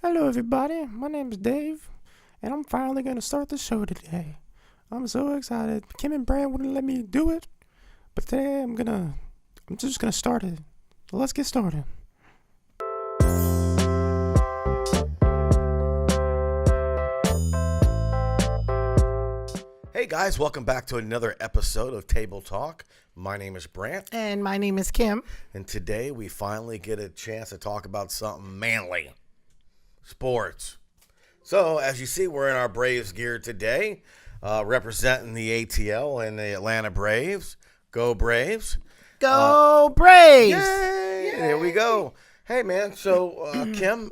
Hello, everybody. My name is Dave, and I'm finally going to start the show today. I'm so excited. Kim and Brant wouldn't let me do it, but today I'm just gonna start it. So let's get started. Hey guys, welcome back to another episode of Table Talk. My name is Brant, And my name is Kim. and today we finally get a chance to talk about something manly sports. So, as you see, we're in our Braves gear today, representing the ATL and the Atlanta Braves. Go Braves! Go Braves! Yay! There we go. Hey man, so Kim,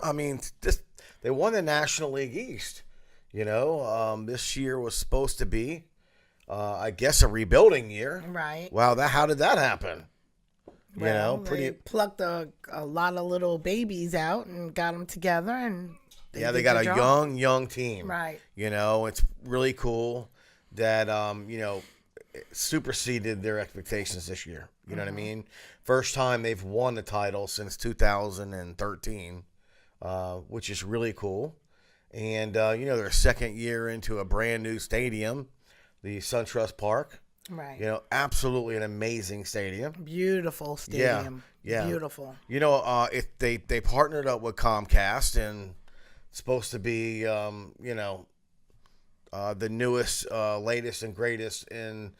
they won the National League East. This year was supposed to be, I guess, a rebuilding year. Right. Wow, how did that happen? They plucked a lot of little babies out and got them together, and They did got the a job. young team. Right. It's really cool that it superseded their expectations this year. You know what I mean? First time they've won the title since 2013, which is really cool. And their second year into a brand new stadium, the SunTrust Park. Right. Absolutely an amazing stadium. Beautiful stadium. Yeah. Beautiful. They partnered up with Comcast and it's supposed to be the newest, latest and greatest in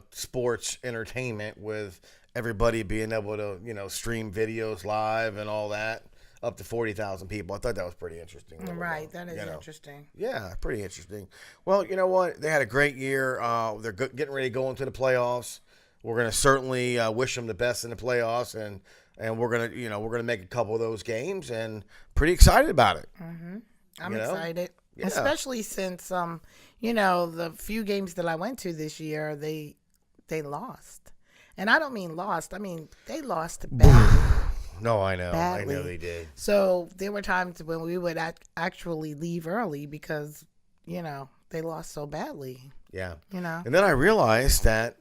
sports entertainment, with everybody being able to stream videos live and all that, up to 40,000 people. I thought that was pretty interesting. Right. That is interesting. Yeah, pretty interesting. Well, you know what? They had a great year. They're getting ready to go into the playoffs. We're going to certainly wish them the best in the playoffs, and we're gonna make a couple of those games, and pretty excited about it. I'm excited. Yeah. Especially since the few games that I went to this year, they lost. And I don't mean lost. I mean they lost badly. No, I know. Badly. I know they did. So there were times when we would actually leave early because, they lost so badly. Yeah. And then I realized that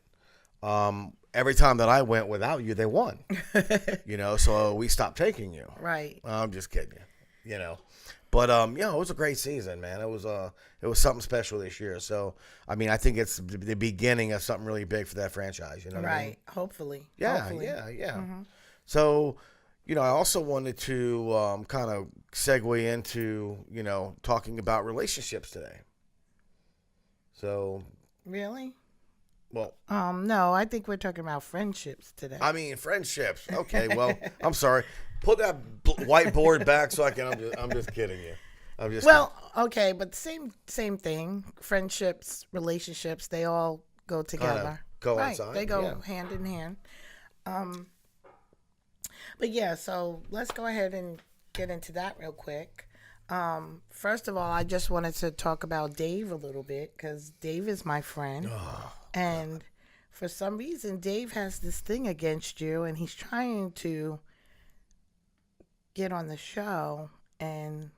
every time that I went without you, they won. So we stopped taking you. Right. I'm just kidding you. But it was a great season, man. It was something special this year. So I think it's the beginning of something really big for that franchise. You know what I mean? Right. Hopefully. Yeah, Hopefully. yeah. So, I also wanted to kind of segue into, talking about relationships today. So, Really? well, No, I think we're talking about friendships today. friendships. Okay, well, I'm sorry. Put that whiteboard back so I can. I'm just kidding you. I'm just. Well, okay, but same thing. Friendships, relationships, they all go together. Coincide. Right. They go yeah. hand in hand. But yeah, so let's go ahead and get into that real quick. First of all, I just wanted to talk about Dave a little bit because Dave is my friend. And for some reason, Dave has this thing against you, and he's trying to get on the show and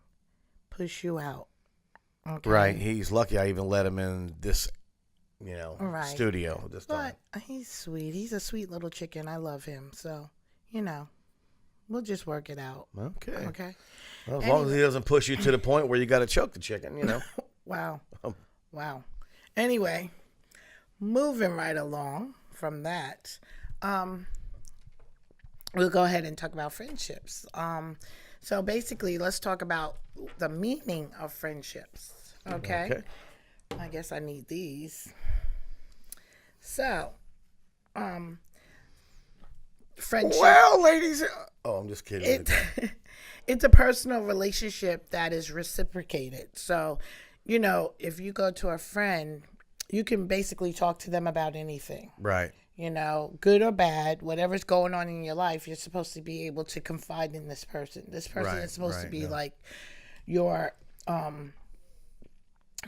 push you out. Okay? Right. He's lucky I even let him in this, Right. studio this time. But he's sweet. He's a sweet little chicken. I love him. So, we'll just work it out. Okay. Okay. Well, as long as he doesn't push you to the point where you got to choke the chicken, Wow. Wow. Anyway, moving right along from that, we'll go ahead and talk about friendships. So basically, let's talk about the meaning of friendships. Okay. I guess I need these. So, friendship. Well, ladies. Oh, I'm just kidding. It's a personal relationship that is reciprocated. So, if you go to a friend, you can basically talk to them about anything. Right. Good or bad, whatever's going on in your life, you're supposed to be able to confide in this person. This person is supposed to be like your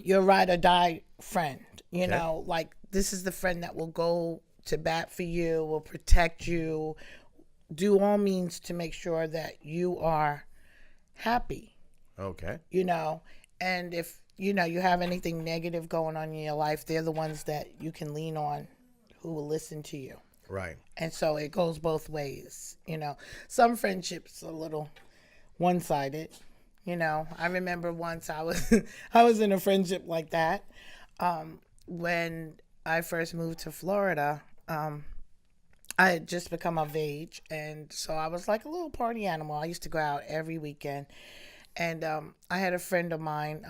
ride or die friend. Like this is the friend that will go to bat for you, will protect you, do all means to make sure that you are happy. Okay. And if you have anything negative going on in your life, they're the ones that you can lean on who will listen to you. Right. And so it goes both ways. Some friendships are a little one-sided. I remember once I was I was in a friendship like that. When I first moved to Florida, I had just become of age, and so I was like a little party animal. I used to go out every weekend, and I had a friend of mine.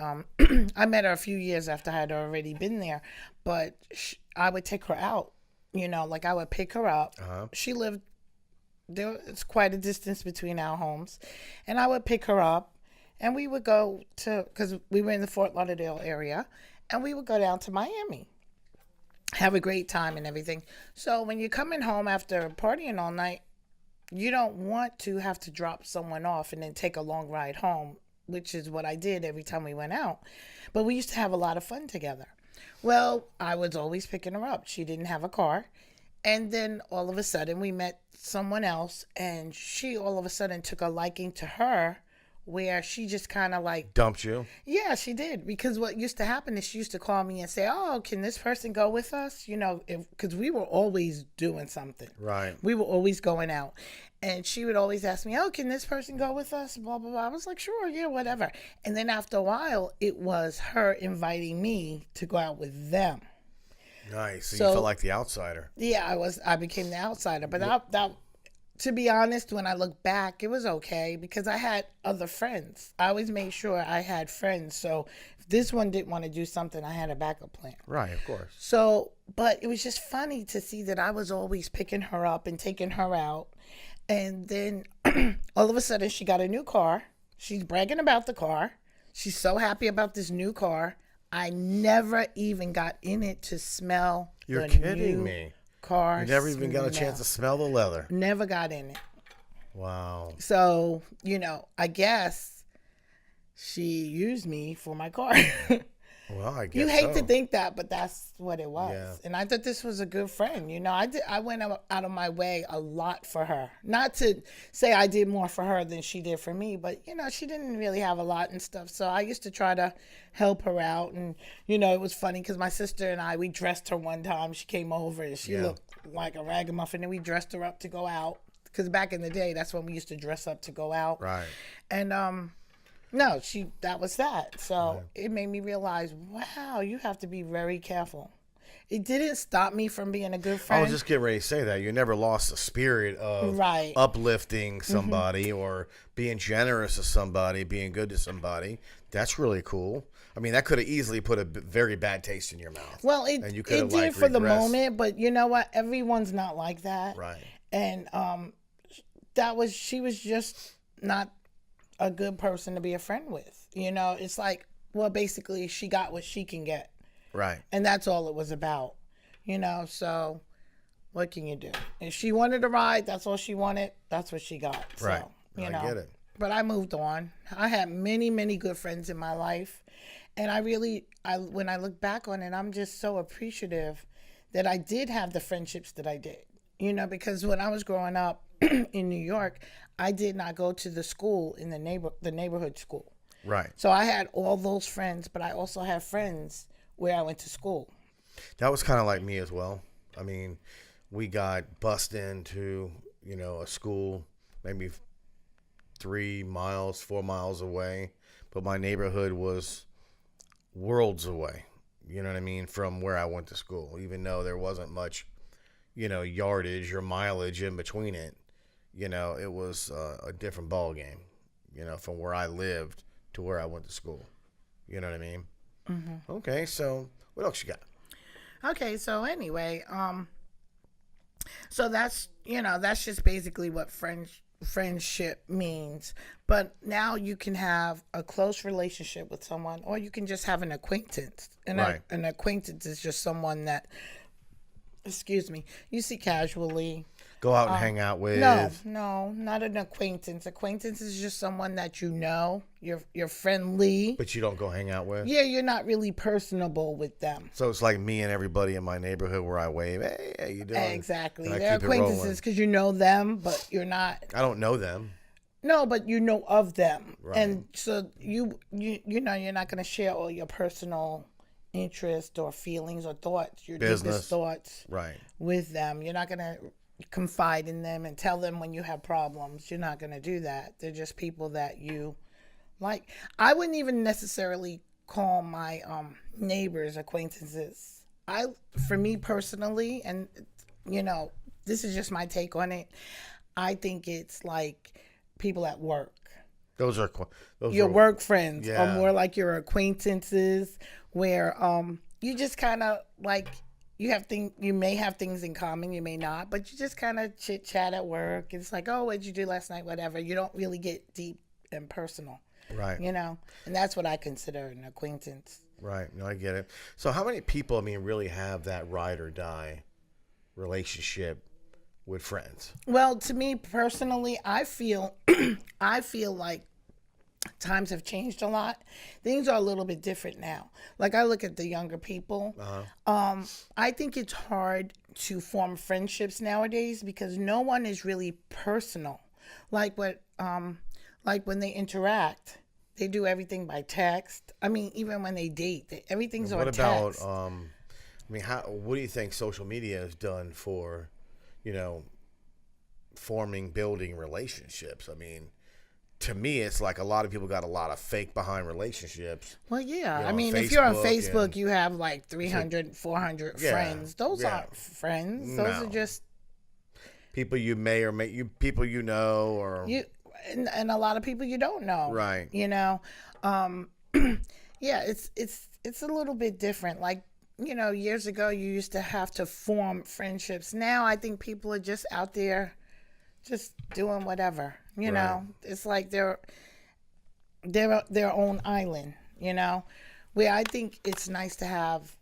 I met her a few years after I had already been there, but I would take her out. Like I would pick her up. She lived there. It's quite a distance between our homes, and I would pick her up, and we would go to because we were in the Fort Lauderdale area, and we would go down to Miami, have a great time and everything. So when you're coming home after partying all night, you don't want to have to drop someone off and then take a long ride home, which is what I did every time we went out. But we used to have a lot of fun together. Well, I was always picking her up. She didn't have a car. And then all of a sudden we met someone else, and she all of a sudden took a liking to her, where she just kind of like Dumped you? yeah, she did. Because what used to happen is she used to call me and say, "Oh, can this person go with us?" Because we were always doing something. Right. We were always going out. And she would always ask me, "Oh, can this person go with us?" Blah, blah, blah. I was like, "Sure, yeah, whatever." And then after a while, it was her inviting me to go out with them. Nice. So So- you felt like the outsider. Yeah, I became the outsider. But that to be honest, when I look back, it was okay because I had other friends. I always made sure I had friends. So if this one didn't want to do something, I had a backup plan. Right, of course. So, but it was just funny to see that I was always picking her up and taking her out. And then all of a sudden she got a new car. She's bragging about the car. She's so happy about this new car. I never even got in it to smell You're the kidding new me. car. You never even got a smell. chance to smell the leather. Never got in it. Wow. So, I guess she used me for my car. Well, I guess You hate so. to think that, but that's what it was. Yeah. And I thought this was a good friend. I went out of my way a lot for her. Not to say I did more for her than she did for me, but she didn't really have a lot and stuff. So I used to try to help her out. And it was funny because my sister and we dressed her one time. She came over and she looked like a ragamuffin, and we dressed her up to go out. Because back in the day, that's when we used to dress up to go out. Right. And no, that was that. So it made me realize, wow, you have to be very careful. It didn't stop me from being a good I friend. was just getting ready to say that. You never lost the spirit of Right. uplifting somebody or being generous to somebody, being good to somebody. That's really cool. I mean, that could have easily put a very bad taste in your mouth. Well, And you it could have, did like, for the regressed. moment, but you know what? Everyone's not like that. Right. And she was just not a good person to be a friend with. It's like, well, basically she got what she can get. Right. And that's all it was about. So what can you do? If she wanted to ride, that's all she wanted. That's what she got. So, Right. I get it. But I moved on. I had many, many good friends in my life. And when I look back on it, I'm just so appreciative that I did have the friendships that I did. Because when I was growing up in New York, I did not go to the school in the neighborhood school. Right. So I had all those friends, but I also had friends where I went to school. That was kind of like me as well. I mean, we got bussed into, a school maybe 3 miles, 4 miles away, but my neighborhood was worlds away, you know what I mean, from where I went to school, even though there wasn't much, yardage or mileage in between it. It was a different ball game, from where I lived to where I went to school. You know what I mean? Mm-hmm. Okay, so what else you got? Okay, so anyway, so that's just basically what friendship means. But now you can have a close relationship with someone, or you can just have an acquaintance. And Right. an acquaintance is just someone that, you see casually. Go out and hang out with. No, not an acquaintance. Acquaintance is just someone that you're friendly. But you don't go hang out with. Yeah, you're not really personable with them. So it's like me and everybody in my neighborhood where I wave, hey, how you doing? Exactly. And I They're keep it rolling. acquaintances because you know them, but you're not. I don't know them. No, but you know of them, Right. and so you're not going to share all your personal interest or feelings or thoughts, your Business. deepest thoughts Right. with them. You're not going to confide in them and tell them when you have problems. You're not going to do that. They're just people that you like. I wouldn't even necessarily call my neighbors acquaintances. For me personally, and you know, this is just my take on it. I think it's like people at work. Your work friends are more like your acquaintances, where you just kind of like you may have things in common, you may not, but you just kind of chit chat at work. It's like, oh, what'd you do last night? Whatever. You don't really get deep and personal, Right. you know, and that's what I consider an acquaintance. Right. No, I get it. So how many people, I mean, really have that ride or die relationship with friends? Well, to me personally, I feel I feel like times have changed a lot. Things are a little bit different now. Like I look at the younger people. I think it's hard to form friendships nowadays because no one is really personal. Like when they interact, they do everything by text. I mean, even when they date, everything's on text. What about I mean, what do you think social media has done for, you know, building relationships? I mean, to me, it's like a lot of people got a lot of fake behind relationships. Well, yeah. You know, I mean, if you're on Facebook, you have like 300, 400 friends. Those aren't friends. Those are just people you may or may people you know, or and a lot of people you don't know. Right. You know, yeah. It's a little bit different. Like, you know, years ago you used to have to form friendships. Now I think people are just out there, just doing whatever. You know, it's like they're their own island. You know, where I think it's nice to have,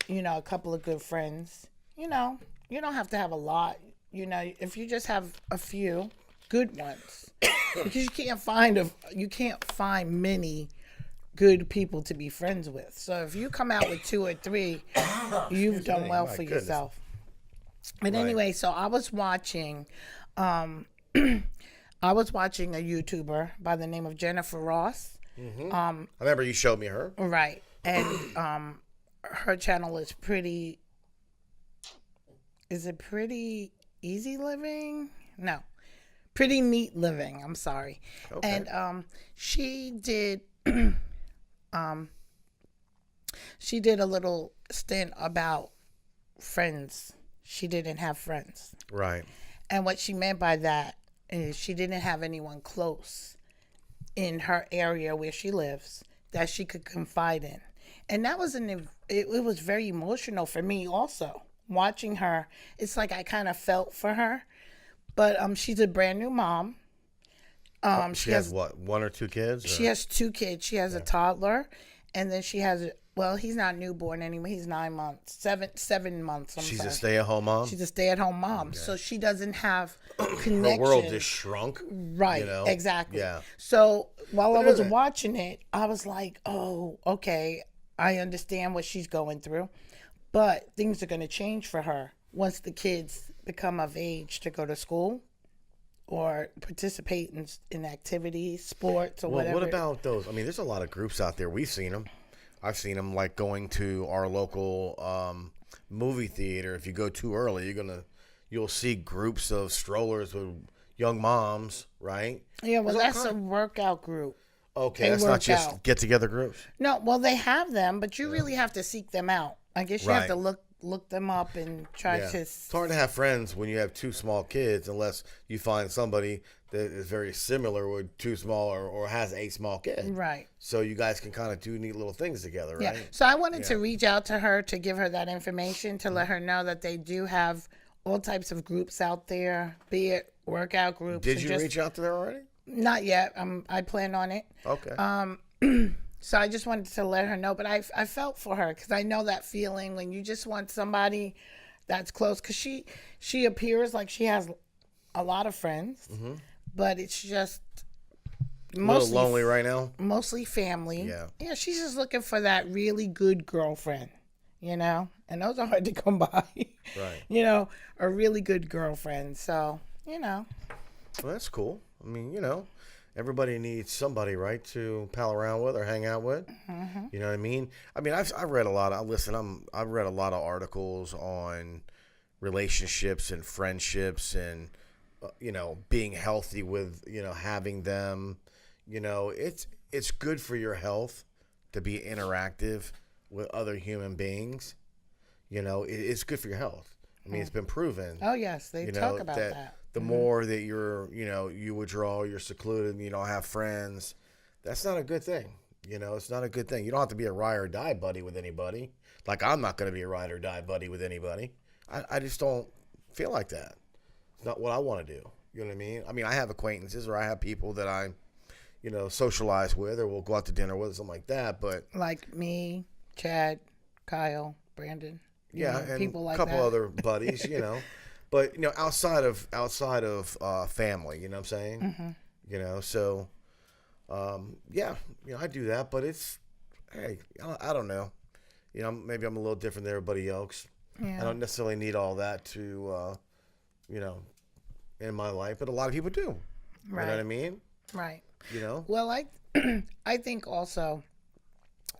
you know, a couple of good friends. You know, you don't have to have a lot. You know, if you just have a few good ones, because you can't find many good people to be friends with. So if you come out with 2 or 3, you've done well for yourself. But anyway, so I was watching a YouTuber by the name of Jennifer Ross. I remember you showed me her. Right. And her channel is pretty easy living? No. Pretty neat living. I'm sorry. Okay. And she did a little stint about friends. She didn't have friends. Right. And what she meant by that is she didn't have anyone close in her area where she lives that she could confide in. And that was it was very emotional for me also. Watching her, it's like I kind of felt for her. But she's a brand new mom. She has what, 1 or 2 kids? She has 2 kids. She has a toddler, and then she has he's not newborn anymore. He's 9 months, 7 months. She's a stay-at-home mom. She's a stay-at-home mom, so she doesn't have connection. Her world just shrunk. Right. You know? Exactly. Yeah. So while I was watching it, I was like, "Oh, okay, I understand what she's going through, but things are going to change for her once the kids become of age to go to school or participate in activities, sports, or whatever." What about those? I mean, there's a lot of groups out there. We've seen them. I've seen them, like going to our local movie theater. If you go too early, you'll see groups of strollers with young moms, right? Yeah, well, that's a workout group. Okay, that's not just get-together groups. No, well, they have them, but you really have to seek them out. I guess you have to look them up and try to. It's hard to have friends when you have 2 small kids, unless you find somebody that is very similar with 2 small or has a small kid. Right. So you guys can kind of do neat little things together, right? Yeah. So I wanted to reach out to her to give her that information, to let her know that they do have all types of groups out there, be it workout groups. Did you reach out to her already? Not yet. I plan on it. Okay. So I just wanted to let her know, but I felt for her because I know that feeling when you just want somebody that's close. Because she appears like she has a lot of friends, but it's just mostly a little lonely right now. Mostly family. Yeah. She's just looking for that really good girlfriend, you know, and those are hard to come by. Right. You know, a really good girlfriend. So, you know. Well, that's cool. I mean, you know, everybody needs somebody, right, to pal around with or hang out with. You know what I mean? I mean, I've read a lot of. I've read a lot of articles on relationships and friendships and being healthy with having them. It's good for your health to be interactive with other human beings. It's good for your health. I mean, it's been proven. Oh yes, they talk about that. The more that you withdraw, you're secluded, and you don't have friends, that's not a good thing. It's not a good thing. You don't have to be a ride or die buddy with anybody. Like, I'm not going to be a ride or die buddy with anybody. I just don't feel like that. It's not what I want to do. You know what I mean? I mean, I have acquaintances or I have people that I, socialize with, or we'll go out to dinner with, something like that. But like me, Chad, Kyle, Brandon. And people like a couple that. other buddies, But outside of family, you know what I'm saying? So I do that, but it's I don't know. Maybe I'm a little different than everybody else. Yeah. I don't necessarily need all that to in my life, but a lot of people do. Right. You know what I mean? Right. Well, I think also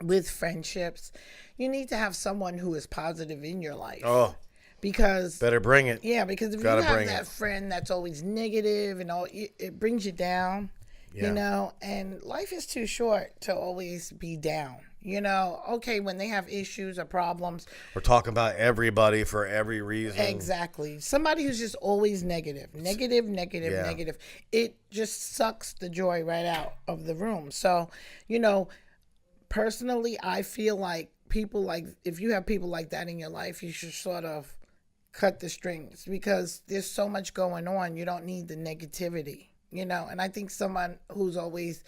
with friendships, you need to have someone who is positive in your life. Oh, because better bring it. Yeah, because if Gotta you have bring that friend that's always negative and all, it brings you down. Yeah. And life is too short to always be down. Okay, when they have issues or problems. We're talking about everybody for every reason. Exactly. Somebody who's just always negative. Yeah. It just sucks the joy right out of the room. So, personally, I feel like if you have people like that in your life, you should sort of cut the strings because there's so much going on. You don't need the negativity, and I think someone who's always,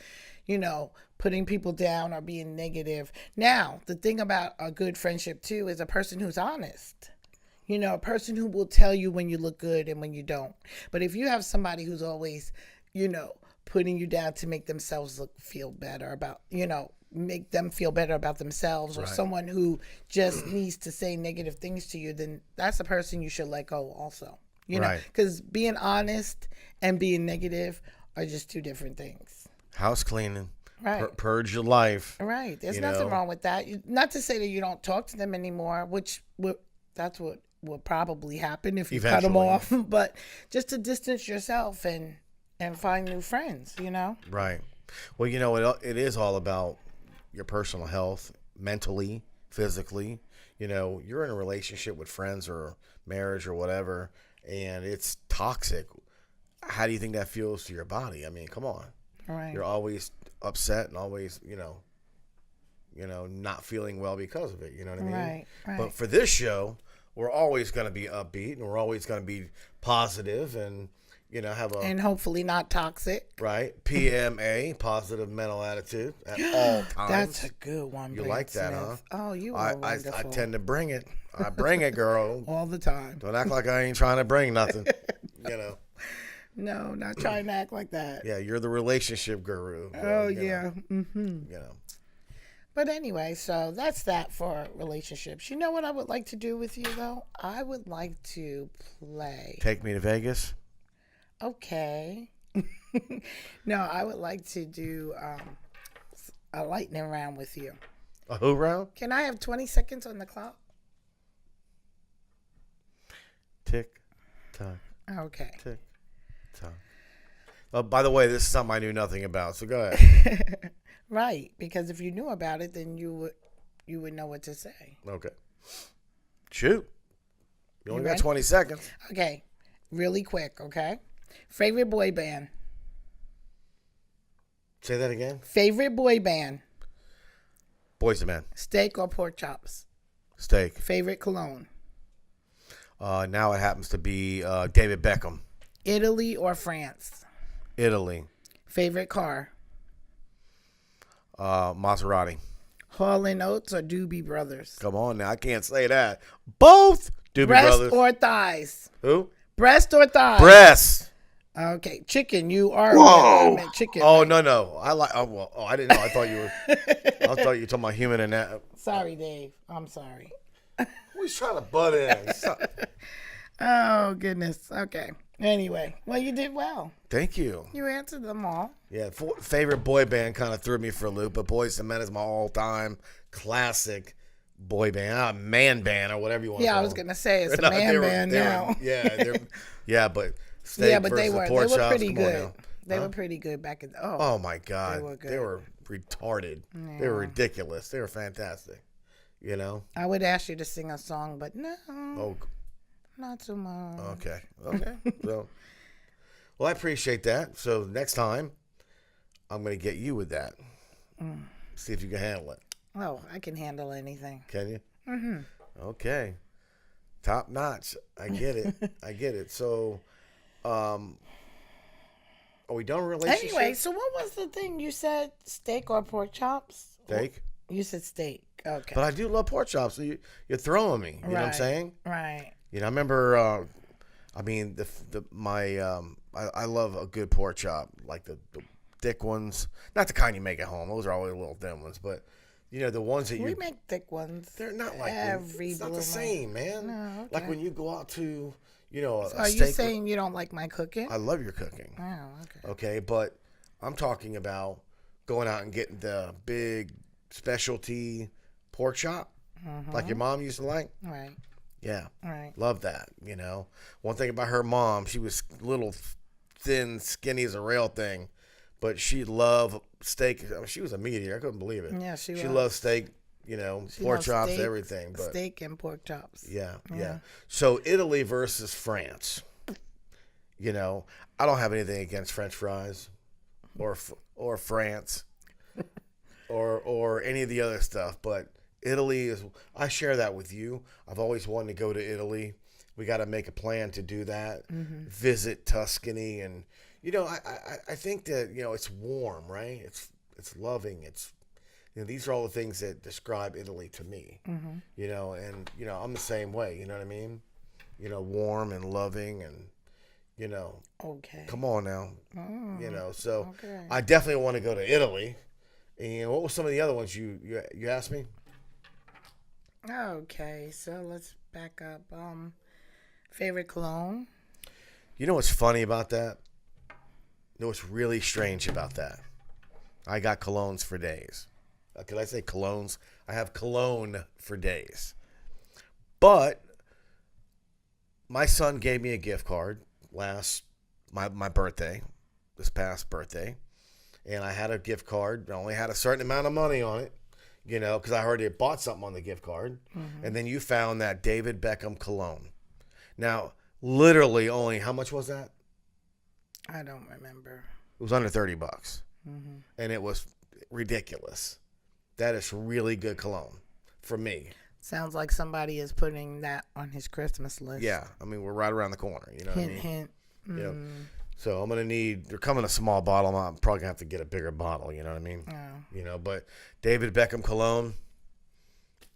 putting people down or being negative. Now, the thing about a good friendship too is a person who's honest. A person who will tell you when you look good and when you don't. But if you have somebody who's always, putting you down to make themselves feel better about, make them feel better about themselves, or Right. someone who just needs to say negative things to you, then that's a person you should let go also. Right. Because being honest and being negative are just two different things. House cleaning. Right. Purge your life. Right. There's You nothing know? wrong with that. Not to say that you don't talk to them anymore, that's what will probably happen if you cut them Eventually. off. But just to distance yourself and find new friends, Right. Well, it is all about your personal health, mentally, physically. You're in a relationship with friends or marriage or whatever, and it's toxic. How do you think that feels to your body? I mean, come on. Right. You're always upset and always, not feeling well because of it. You know what I mean? Right. But for this show, we're always going to be upbeat and we're always going to be positive and, have a And hopefully not toxic. right PMA, positive mental attitude at all times. That's a good one. You Brant like that, Smith. huh? Oh, you I are wonderful. I tend to bring it. I bring it, girl. all the time. Don't act like I ain't trying to bring nothing. No, not trying to act like that. Yeah, you're the relationship guru. Oh, yeah. But anyway, so that's that for relationships. You know what I would like to do with you, though? I would like to play. Take me to Vegas. Okay. No, I would like to do a lightning round with you. A who round? Can I have 20 seconds on the clock? Tick, tock, Okay. tick, tock. Oh, by the way, this is something I knew nothing about, so go ahead. Right, because if you knew about it, then you would know what to say. Okay. Shoot. You only got ready? 20 seconds. Okay, really quick, okay? Favorite boy band. Say that again. Favorite boy band. Boys and Men. Steak or pork chops. Steak. Favorite cologne. Now it happens to be David Beckham. Italy or France. Italy. Favorite car. Maserati. Hall and Oates or Doobie Brothers. Come on now. I can't say that. Both. Doobie Breast Brothers. or thighs. Who? Breast or thighs. Breasts. Okay, chicken. You are. Whoa. I meant chicken. Oh, right? no. I like. I didn't know. I thought you were. I thought you were talking about human and that. Sorry, Dave. I'm sorry. Who's trying to butt in? Oh, goodness. Okay. Anyway, well, you did well. Thank you. You answered them all. Yeah, favorite boy band kind of threw me for a loop, but Boys and Men is my all-time classic boy band, man band, or whatever you want to Yeah, call I was them. gonna say it's a No, man band they were, now. yeah, but steak Yeah, but they versus were pork chops, pretty come on good. now. They Huh? were pretty good back in. Oh my God, were they good. were retarded. They were ridiculous. They were fantastic. You know. I would ask you to sing a song, but no, Oh, not so much. okay, okay. So, well, I appreciate that. So next time, I'm gonna get you with that. See if you can handle it. Oh, I can handle anything. Can you? Mm-hmm. Okay. Top notch. I get it. I get it. So, are we done with relationship? Anyway, so what was the thing you said? Steak or pork chops? Steak. You said steak. Okay. But I do love pork chops. So you're throwing me. You know what I'm saying? Right. You know, I remember. I mean, I love a good pork chop, like the thick ones. Not the kind you make at home. Those are always little thin ones, but. You know, the ones that We make thick ones. they're not like every it's not blue the same, man. No, okay. Like when you go out to, you know, a Are steak. you saying you don't like my cooking? I love your cooking. Oh, okay. Okay, but I'm talking about going out and getting the big specialty pork chop, like your mom used to like. Right. Yeah, Right. love that. You know, one thing about her mom, she was little, thin, skinny as a rail thing, but she loved steak. I mean, she was a meat eater. I couldn't believe it. Yeah, she was. loved steak. You know, She pork loves chops, steak, everything. But steak and pork chops. yeah. So Italy versus France. You know, I don't have anything against French fries, or France, or any of the other stuff. But Italy is. I share that with you. I've always wanted to go to Italy. We got to make a plan to do that. Visit Tuscany, and you know, I think that you know it's warm, right? It's loving. It's you know, these are all the things that describe Italy to me. You know, and you know, I'm the same way. You know what I mean? You know, warm and loving, and you know, Okay. come on now. You know, so Okay. I definitely want to go to Italy. And what were some of the other ones you asked me? Okay, so let's back up. Favorite cologne? You know what's funny about that? You know what's really strange about that? I got colognes for days. Could I say colognes? I have cologne for days. But my son gave me a gift card my birthday, this past birthday, and I had a gift card. I only had a certain amount of money on it, you know, because I already had bought something on the gift card. And then you found that David Beckham cologne. Now, literally only, how much was that? I don't remember. It was under $30. And it was ridiculous. That is really good cologne for me. Sounds like somebody is putting that on his Christmas list. Yeah, I mean, we're right around the corner. You know what I Hint, mean? hint. You know, so I'm gonna need. They're coming in a small bottle. I'm probably gonna have to get a bigger bottle. You know what I mean? Oh. You know, but David Beckham cologne,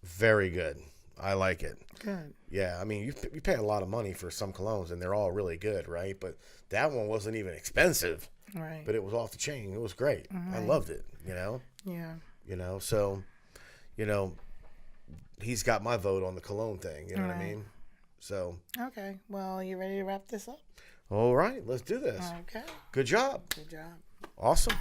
very good. I like it. Good. Yeah, I mean, you pay a lot of money for some colognes, and they're all really good, right? But that one wasn't even expensive. Right. But it was off the chain. It was great. I loved it. You know. Yeah. You know. So, you know, he's got my vote on the cologne thing. You know what I mean? So. Okay. Well, you ready to wrap this up? All right, let's do this. Okay. Good job. Good job. Awesome.